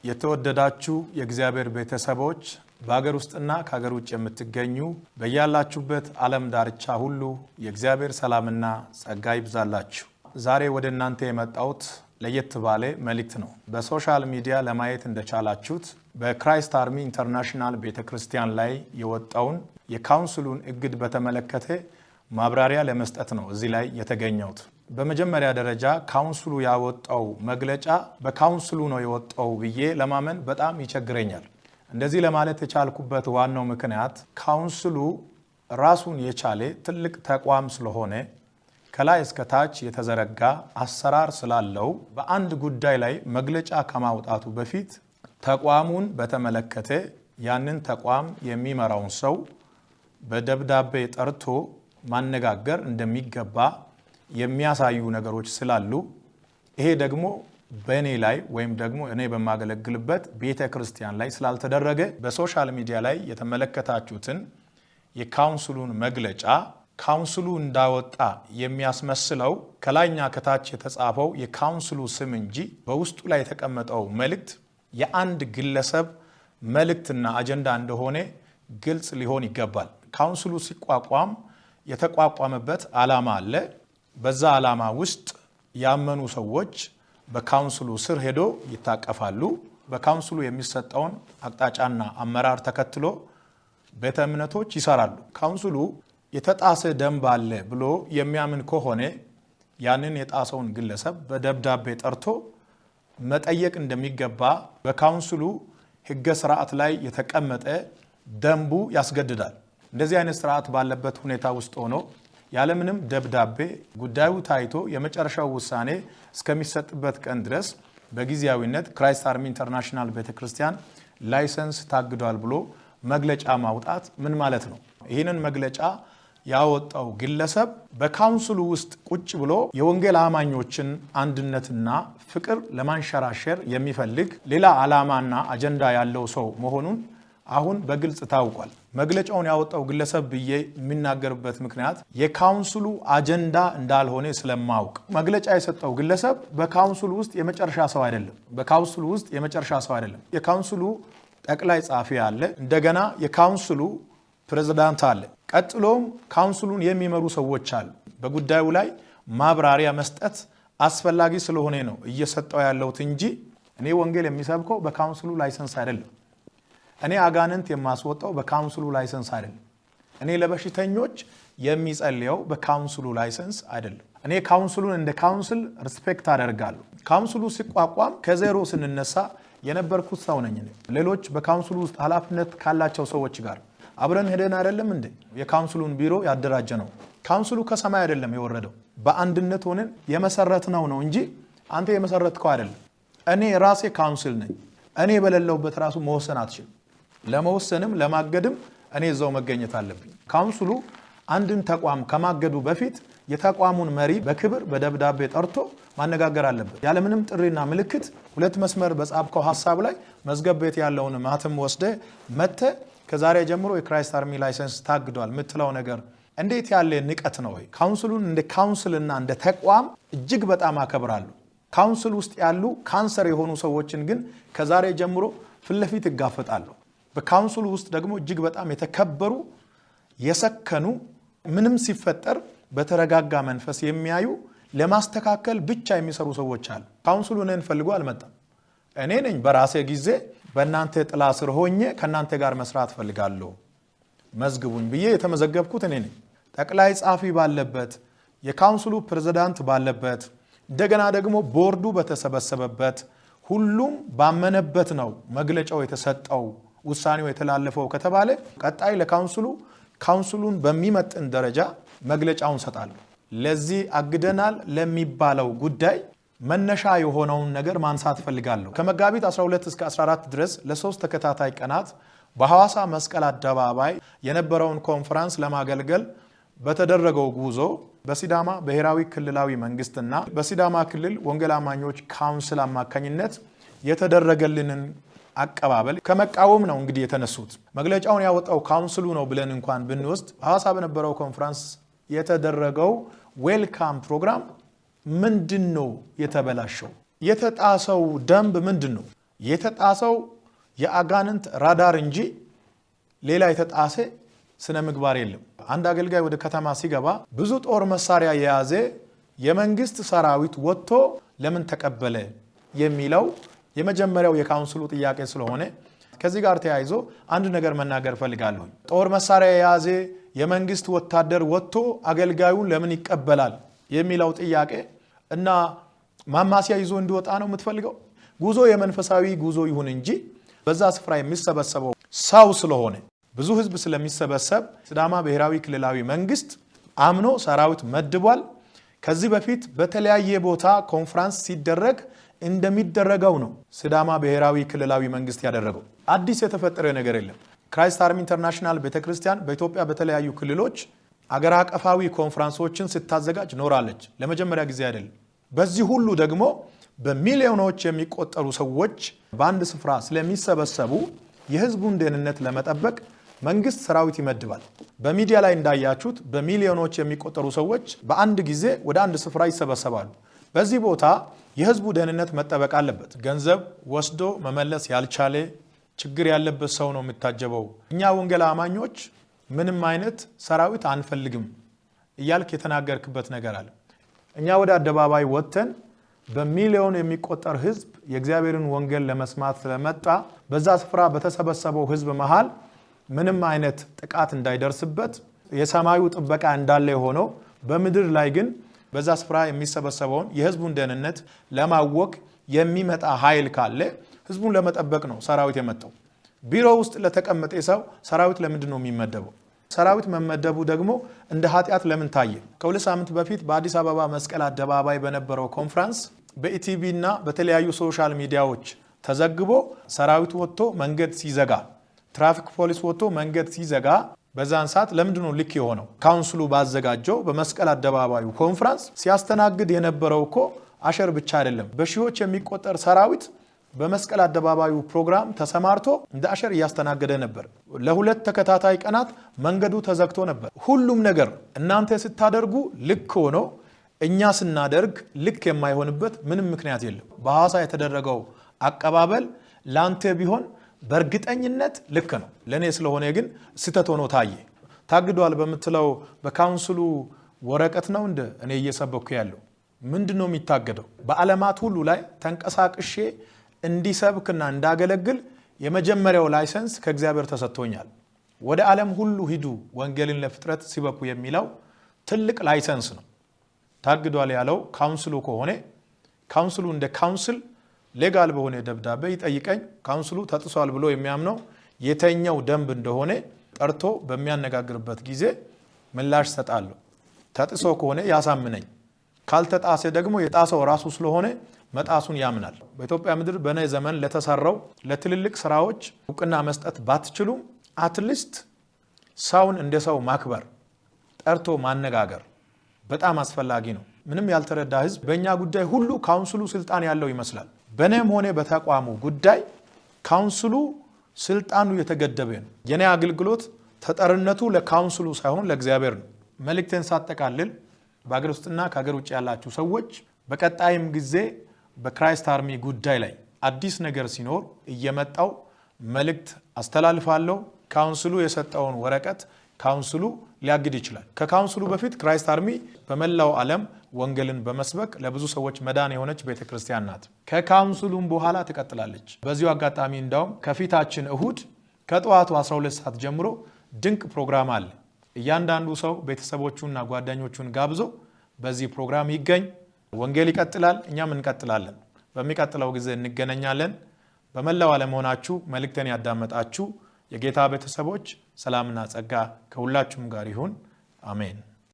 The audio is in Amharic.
የተወደዳችሁ የእግዚአብሔር ቤተሰቦች በአገር ውስጥና ከአገር ውጭ የምትገኙ በያላችሁበት ዓለም ዳርቻ ሁሉ የእግዚአብሔር ሰላምና ጸጋ ይብዛላችሁ። ዛሬ ወደ እናንተ የመጣሁት ለየት ባለ መልእክት ነው። በሶሻል ሚዲያ ለማየት እንደቻላችሁት በክራይስት አርሚ ኢንተርናሽናል ቤተክርስቲያን ላይ የወጣውን የካውንስሉን እግድ በተመለከተ ማብራሪያ ለመስጠት ነው እዚህ ላይ የተገኘሁት። በመጀመሪያ ደረጃ ካውንስሉ ያወጣው መግለጫ በካውንስሉ ነው የወጣው ብዬ ለማመን በጣም ይቸግረኛል። እንደዚህ ለማለት የቻልኩበት ዋናው ምክንያት ካውንስሉ ራሱን የቻለ ትልቅ ተቋም ስለሆነ ከላይ እስከ ታች የተዘረጋ አሰራር ስላለው በአንድ ጉዳይ ላይ መግለጫ ከማውጣቱ በፊት ተቋሙን በተመለከተ ያንን ተቋም የሚመራውን ሰው በደብዳቤ ጠርቶ ማነጋገር እንደሚገባ የሚያሳዩ ነገሮች ስላሉ ይሄ ደግሞ በእኔ ላይ ወይም ደግሞ እኔ በማገለግልበት ቤተክርስቲያን ላይ ስላልተደረገ በሶሻል ሚዲያ ላይ የተመለከታችሁትን የካውንስሉን መግለጫ ካውንስሉ እንዳወጣ የሚያስመስለው ከላይኛ ከታች የተጻፈው የካውንስሉ ስም እንጂ በውስጡ ላይ የተቀመጠው መልእክት የአንድ ግለሰብ መልእክትና አጀንዳ እንደሆነ ግልጽ ሊሆን ይገባል። ካውንስሉ ሲቋቋም የተቋቋመበት ዓላማ አለ። በዛ ዓላማ ውስጥ ያመኑ ሰዎች በካውንስሉ ስር ሄዶ ይታቀፋሉ። በካውንስሉ የሚሰጠውን አቅጣጫና አመራር ተከትሎ ቤተ እምነቶች ይሰራሉ። ካውንስሉ የተጣሰ ደንብ አለ ብሎ የሚያምን ከሆነ ያንን የጣሰውን ግለሰብ በደብዳቤ ጠርቶ መጠየቅ እንደሚገባ በካውንስሉ ሕገ ስርዓት ላይ የተቀመጠ ደንቡ ያስገድዳል። እንደዚህ አይነት ስርዓት ባለበት ሁኔታ ውስጥ ሆኖ ያለምንም ደብዳቤ ጉዳዩ ታይቶ የመጨረሻው ውሳኔ እስከሚሰጥበት ቀን ድረስ በጊዜያዊነት ክራይስት አርሚ ኢንተርናሽናል ቤተክርስቲያን ላይሰንስ ታግዷል ብሎ መግለጫ ማውጣት ምን ማለት ነው? ይህንን መግለጫ ያወጣው ግለሰብ በካውንስሉ ውስጥ ቁጭ ብሎ የወንጌል አማኞችን አንድነትና ፍቅር ለማንሸራሸር የሚፈልግ ሌላ ዓላማና አጀንዳ ያለው ሰው መሆኑን አሁን በግልጽ ታውቋል። መግለጫውን ያወጣው ግለሰብ ብዬ የሚናገርበት ምክንያት የካውንስሉ አጀንዳ እንዳልሆነ ስለማውቅ፣ መግለጫ የሰጠው ግለሰብ በካውንስሉ ውስጥ የመጨረሻ ሰው አይደለም። በካውንስሉ ውስጥ የመጨረሻ ሰው አይደለም። የካውንስሉ ጠቅላይ ጻፊ አለ፣ እንደገና የካውንስሉ ፕሬዝዳንት አለ፣ ቀጥሎም ካውንስሉን የሚመሩ ሰዎች አሉ። በጉዳዩ ላይ ማብራሪያ መስጠት አስፈላጊ ስለሆነ ነው እየሰጠው ያለሁት እንጂ እኔ ወንጌል የሚሰብከው በካውንስሉ ላይሰንስ አይደለም። እኔ አጋንንት የማስወጣው በካውንስሉ ላይሰንስ አይደለም። እኔ ለበሽተኞች የሚጸልየው በካውንስሉ ላይሰንስ አይደለም። እኔ ካውንስሉን እንደ ካውንስል ሪስፔክት አደርጋለሁ። ካውንስሉ ሲቋቋም ከዜሮ ስንነሳ የነበርኩት ሰው ነኝ። ሌሎች በካውንስሉ ውስጥ ኃላፊነት ካላቸው ሰዎች ጋር አብረን ሄደን አይደለም እንዴ የካውንስሉን ቢሮ ያደራጀ ነው። ካውንስሉ ከሰማይ አይደለም የወረደው፣ በአንድነት ሆነን የመሰረትነው ነው እንጂ አንተ የመሰረትከው አይደለም። እኔ ራሴ ካውንስል ነኝ። እኔ በሌለውበት ራሱ መወሰን አትችልም። ለመወሰንም ለማገድም እኔ እዛው መገኘት አለብኝ። ካውንስሉ አንድን ተቋም ከማገዱ በፊት የተቋሙን መሪ በክብር በደብዳቤ ጠርቶ ማነጋገር አለበት። ያለምንም ጥሪና ምልክት ሁለት መስመር በጻፍከው ሐሳብ ላይ መዝገብ ቤት ያለውን ማህተም ወስደ መተ ከዛሬ ጀምሮ የክራይስት አርሚ ላይሰንስ ታግዷል የምትለው ነገር እንዴት ያለ ንቀት ነው? ካውንስሉን እንደ ካውንስልና እንደ ተቋም እጅግ በጣም አከብራለሁ። ካውንስል ውስጥ ያሉ ካንሰር የሆኑ ሰዎችን ግን ከዛሬ ጀምሮ ፊት ለፊት እጋፈጣለሁ። በካውንስሉ ውስጥ ደግሞ እጅግ በጣም የተከበሩ የሰከኑ ምንም ሲፈጠር በተረጋጋ መንፈስ የሚያዩ ለማስተካከል ብቻ የሚሰሩ ሰዎች አሉ። ካውንስሉ እኔን ፈልጎ አልመጣም። እኔ ነኝ በራሴ ጊዜ በእናንተ ጥላ ስር ሆኜ ከእናንተ ጋር መስራት ፈልጋለሁ መዝግቡኝ ብዬ የተመዘገብኩት እኔ ነኝ። ጠቅላይ ጻፊ ባለበት፣ የካውንስሉ ፕሬዝዳንት ባለበት፣ እንደገና ደግሞ ቦርዱ በተሰበሰበበት ሁሉም ባመነበት ነው መግለጫው የተሰጠው ውሳኔው የተላለፈው ከተባለ ቀጣይ ለካውንስሉ ካውንስሉን በሚመጥን ደረጃ መግለጫውን ሰጣለሁ። ለዚህ አግደናል ለሚባለው ጉዳይ መነሻ የሆነውን ነገር ማንሳት ፈልጋለሁ። ከመጋቢት 12 እስከ 14 ድረስ ለ3 ተከታታይ ቀናት በሐዋሳ መስቀል አደባባይ የነበረውን ኮንፈረንስ ለማገልገል በተደረገው ጉዞ በሲዳማ ብሔራዊ ክልላዊ መንግስትና በሲዳማ ክልል ወንጌል አማኞች ካውንስል አማካኝነት የተደረገልንን አቀባበል ከመቃወም ነው እንግዲህ የተነሱት። መግለጫውን ያወጣው ካውንስሉ ነው ብለን እንኳን ብንወስድ ሐዋሳ በነበረው ኮንፈረንስ የተደረገው ዌልካም ፕሮግራም ምንድነው የተበላሸው? የተጣሰው ደንብ ምንድነው? የተጣሰው የአጋንንት ራዳር እንጂ ሌላ የተጣሰ ስነ ምግባር የለም። አንድ አገልጋይ ወደ ከተማ ሲገባ ብዙ ጦር መሳሪያ የያዘ የመንግስት ሰራዊት ወጥቶ ለምን ተቀበለ የሚለው የመጀመሪያው የካውንስሉ ጥያቄ ስለሆነ ከዚህ ጋር ተያይዞ አንድ ነገር መናገር ፈልጋለሁ። ጦር መሳሪያ የያዘ የመንግስት ወታደር ወጥቶ አገልጋዩን ለምን ይቀበላል የሚለው ጥያቄ እና ማማሲያ ይዞ እንዲወጣ ነው የምትፈልገው? ጉዞ የመንፈሳዊ ጉዞ ይሁን እንጂ በዛ ስፍራ የሚሰበሰበው ሰው ስለሆነ ብዙ ህዝብ ስለሚሰበሰብ ሲዳማ ብሔራዊ ክልላዊ መንግስት አምኖ ሰራዊት መድቧል። ከዚህ በፊት በተለያየ ቦታ ኮንፈረንስ ሲደረግ እንደሚደረገው ነው ሲዳማ ብሔራዊ ክልላዊ መንግስት ያደረገው። አዲስ የተፈጠረ ነገር የለም። ክራይስት አርሚ ኢንተርናሽናል ቤተክርስቲያን በኢትዮጵያ በተለያዩ ክልሎች አገር አቀፋዊ ኮንፈረንሶችን ስታዘጋጅ ኖራለች። ለመጀመሪያ ጊዜ አይደለም። በዚህ ሁሉ ደግሞ በሚሊዮኖች የሚቆጠሩ ሰዎች በአንድ ስፍራ ስለሚሰበሰቡ የህዝቡን ደህንነት ለመጠበቅ መንግስት ሰራዊት ይመድባል። በሚዲያ ላይ እንዳያችሁት በሚሊዮኖች የሚቆጠሩ ሰዎች በአንድ ጊዜ ወደ አንድ ስፍራ ይሰበሰባሉ። በዚህ ቦታ የህዝቡ ደህንነት መጠበቅ አለበት። ገንዘብ ወስዶ መመለስ ያልቻለ ችግር ያለበት ሰው ነው የሚታጀበው። እኛ ወንጌል አማኞች ምንም አይነት ሰራዊት አንፈልግም እያልክ የተናገርክበት ነገር አለ። እኛ ወደ አደባባይ ወጥተን በሚሊዮን የሚቆጠር ህዝብ የእግዚአብሔርን ወንጌል ለመስማት ስለመጣ በዛ ስፍራ በተሰበሰበው ህዝብ መሃል ምንም አይነት ጥቃት እንዳይደርስበት የሰማዩ ጥበቃ እንዳለ ሆኖ በምድር ላይ ግን በዛ ስፍራ የሚሰበሰበውን የህዝቡን ደህንነት ለማወክ የሚመጣ ኃይል ካለ ህዝቡን ለመጠበቅ ነው ሰራዊት የመጣው። ቢሮ ውስጥ ለተቀመጠ ሰው ሰራዊት ለምንድን ነው የሚመደበው? ሰራዊት መመደቡ ደግሞ እንደ ኃጢአት ለምን ታየ? ከሁለት ሳምንት በፊት በአዲስ አበባ መስቀል አደባባይ በነበረው ኮንፈረንስ በኢቲቪ እና በተለያዩ ሶሻል ሚዲያዎች ተዘግቦ ሰራዊት ወጥቶ መንገድ ሲዘጋ፣ ትራፊክ ፖሊስ ወጥቶ መንገድ ሲዘጋ በዛን ሰዓት ለምንድን ነው ልክ የሆነው? ካውንስሉ ባዘጋጀው በመስቀል አደባባዩ ኮንፈረንስ ሲያስተናግድ የነበረው እኮ አሸር ብቻ አይደለም። በሺዎች የሚቆጠር ሰራዊት በመስቀል አደባባዩ ፕሮግራም ተሰማርቶ እንደ አሸር እያስተናገደ ነበር። ለሁለት ተከታታይ ቀናት መንገዱ ተዘግቶ ነበር። ሁሉም ነገር እናንተ ስታደርጉ ልክ ሆኖ እኛ ስናደርግ ልክ የማይሆንበት ምንም ምክንያት የለም። በሐዋሳ የተደረገው አቀባበል ላንተ ቢሆን በእርግጠኝነት ልክ ነው። ለኔ ስለሆነ ግን ስህተት ሆኖ ታየ። ታግዷል በምትለው በካውንስሉ ወረቀት ነው እንደ እኔ እየሰበኩ ያለው ምንድነው የሚታገደው? በዓለማት ሁሉ ላይ ተንቀሳቅሼ እንዲሰብክና እንዳገለግል የመጀመሪያው ላይሰንስ ከእግዚአብሔር ተሰጥቶኛል። ወደ ዓለም ሁሉ ሂዱ ወንጌልን ለፍጥረት ሲበኩ የሚለው ትልቅ ላይሰንስ ነው። ታግዷል ያለው ካውንስሉ ከሆነ ካውንስሉ እንደ ካውንስል ሌጋል በሆነ ደብዳቤ ይጠይቀኝ። ካውንስሉ ተጥሷል ብሎ የሚያምነው የተኛው ደንብ እንደሆነ ጠርቶ በሚያነጋግርበት ጊዜ ምላሽ ሰጣለሁ። ተጥሶ ከሆነ ያሳምነኝ፣ ካልተጣሰ ደግሞ የጣሰው ራሱ ስለሆነ መጣሱን ያምናል። በኢትዮጵያ ምድር በነ ዘመን ለተሰራው ለትልልቅ ስራዎች እውቅና መስጠት ባትችሉም አትሊስት ሰውን እንደ ሰው ማክበር፣ ጠርቶ ማነጋገር በጣም አስፈላጊ ነው። ምንም ያልተረዳ ህዝብ በእኛ ጉዳይ ሁሉ ካውንስሉ ስልጣን ያለው ይመስላል። በእኔም ሆነ በተቋሙ ጉዳይ ካውንስሉ ስልጣኑ የተገደበ ነው። የኔ አገልግሎት ተጠርነቱ ለካውንስሉ ሳይሆን ለእግዚአብሔር ነው። መልእክቴን ሳጠቃልል በአገር ውስጥና ከሀገር ውጭ ያላችሁ ሰዎች በቀጣይም ጊዜ በክራይስት አርሚ ጉዳይ ላይ አዲስ ነገር ሲኖር እየመጣው መልእክት አስተላልፋለሁ። ካውንስሉ የሰጠውን ወረቀት ካውንስሉ ሊያግድ ይችላል። ከካውንስሉ በፊት ክራይስት አርሚ በመላው ዓለም ወንጌልን በመስበክ ለብዙ ሰዎች መዳን የሆነች ቤተክርስቲያን ናት። ከካውንስሉም በኋላ ትቀጥላለች። በዚሁ አጋጣሚ እንዳውም ከፊታችን እሁድ ከጠዋቱ 12 ሰዓት ጀምሮ ድንቅ ፕሮግራም አለ። እያንዳንዱ ሰው ቤተሰቦቹና ጓደኞቹን ጋብዞ በዚህ ፕሮግራም ይገኝ። ወንጌል ይቀጥላል፣ እኛም እንቀጥላለን። በሚቀጥለው ጊዜ እንገናኛለን። በመላው ዓለም ሆናችሁ መልእክቴን ያዳመጣችሁ የጌታ ቤተሰቦች ሰላምና ጸጋ ከሁላችሁም ጋር ይሁን። አሜን።